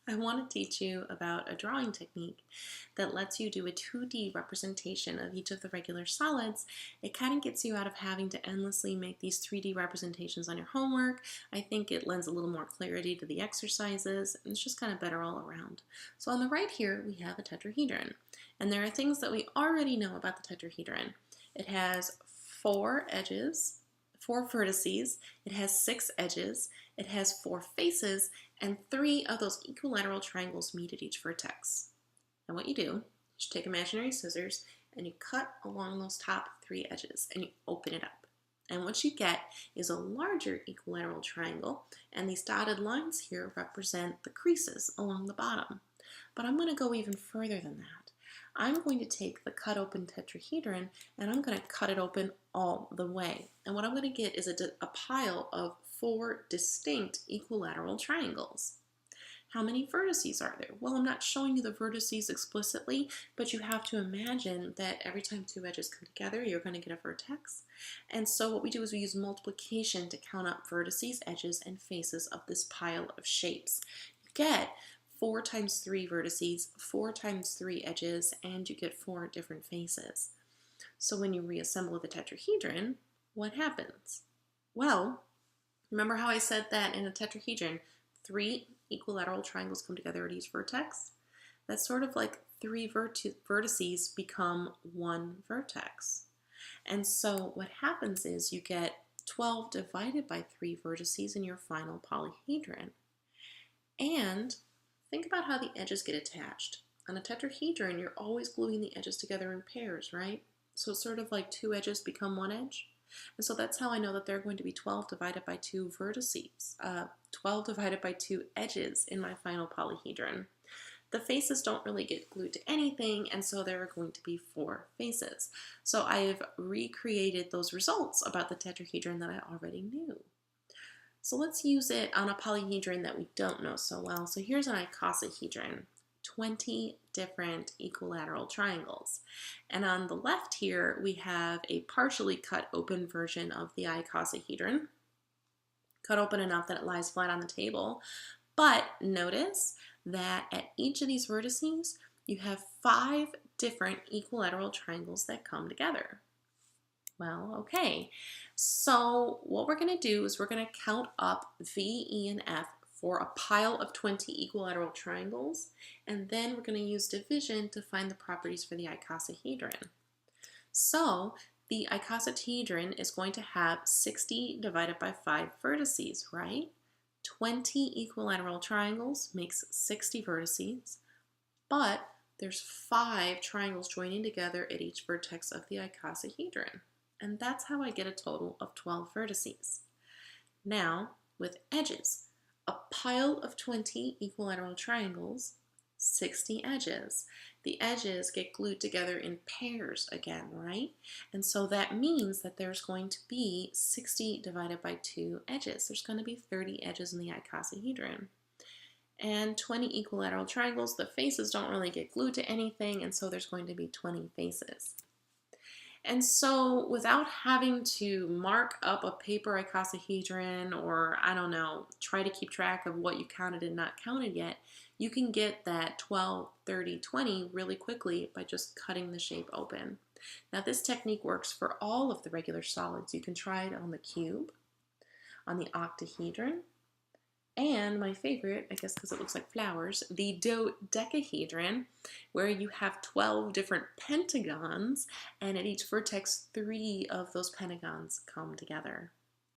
I want to teach you about a drawing technique that lets you do a 2D representation of each of the regular solids. It kind of gets you out of having to endlessly make these 3D representations on your homework. I think it lends a little more clarity to the exercises, and it's just kind of better all around. So on the right here, we have a tetrahedron, and there are things that we already know about the tetrahedron. It has 4 edges, 4 vertices, it has 6 edges, it has 4 faces, and 3 of those equilateral triangles meet at each vertex. And what you do is you take imaginary scissors and you cut along those top 3 edges and you open it up. And what you get is a larger equilateral triangle, and these dotted lines here represent the creases along the bottom. But I'm going to go even further than that. I'm going to take the cut open tetrahedron and I'm going to cut it open all the way. And what I'm going to get is a pile of 4 distinct equilateral triangles. How many vertices are there? Well, I'm not showing you the vertices explicitly, but you have to imagine that every time 2 edges come together, you're going to get a vertex. And so what we do is we use multiplication to count up vertices, edges, and faces of this pile of shapes. You get 4 times 3 vertices, 4 times 3 edges, and you get 4 different faces. So when you reassemble the tetrahedron, what happens? Well, remember how I said that in a tetrahedron, 3 equilateral triangles come together at each vertex? That's sort of like 3 vertices become 1 vertex. And so what happens is you get 12 divided by 3 vertices in your final polyhedron. And think about how the edges get attached. On a tetrahedron, you're always gluing the edges together in pairs, right? So it's sort of like 2 edges become 1 edge. And so that's how I know that there are going to be 12 divided by 2 vertices, 12 divided by 2 edges in my final polyhedron. The faces don't really get glued to anything, and so there are going to be 4 faces. So I've recreated those results about the tetrahedron that I already knew. So let's use it on a polyhedron that we don't know so well. So here's an icosahedron, 20 different equilateral triangles. And on the left here, we have a partially cut open version of the icosahedron, cut open enough that it lies flat on the table. But notice that at each of these vertices, you have 5 different equilateral triangles that come together. Well, okay, so what we're going to do is we're going to count up V, E, and F for a pile of 20 equilateral triangles, and then we're going to use division to find the properties for the icosahedron. So the icosahedron is going to have 60 divided by 5 vertices, right? 20 equilateral triangles makes 60 vertices, but there's 5 triangles joining together at each vertex of the icosahedron. And that's how I get a total of 12 vertices. Now, with edges, a pile of 20 equilateral triangles, 60 edges. The edges get glued together in pairs again, right? And so that means that there's going to be 60 divided by 2 edges. There's going to be 30 edges in the icosahedron. And 20 equilateral triangles, the faces don't really get glued to anything, and so there's going to be 20 faces. And so without having to mark up a paper icosahedron or, I don't know, try to keep track of what you counted and not counted yet, you can get that 12, 30, 20 really quickly by just cutting the shape open. Now this technique works for all of the regular solids. You can try it on the cube, on the octahedron, and my favorite, I guess because it looks like flowers, the dodecahedron, where you have 12 different pentagons, and at each vertex, 3 of those pentagons come together.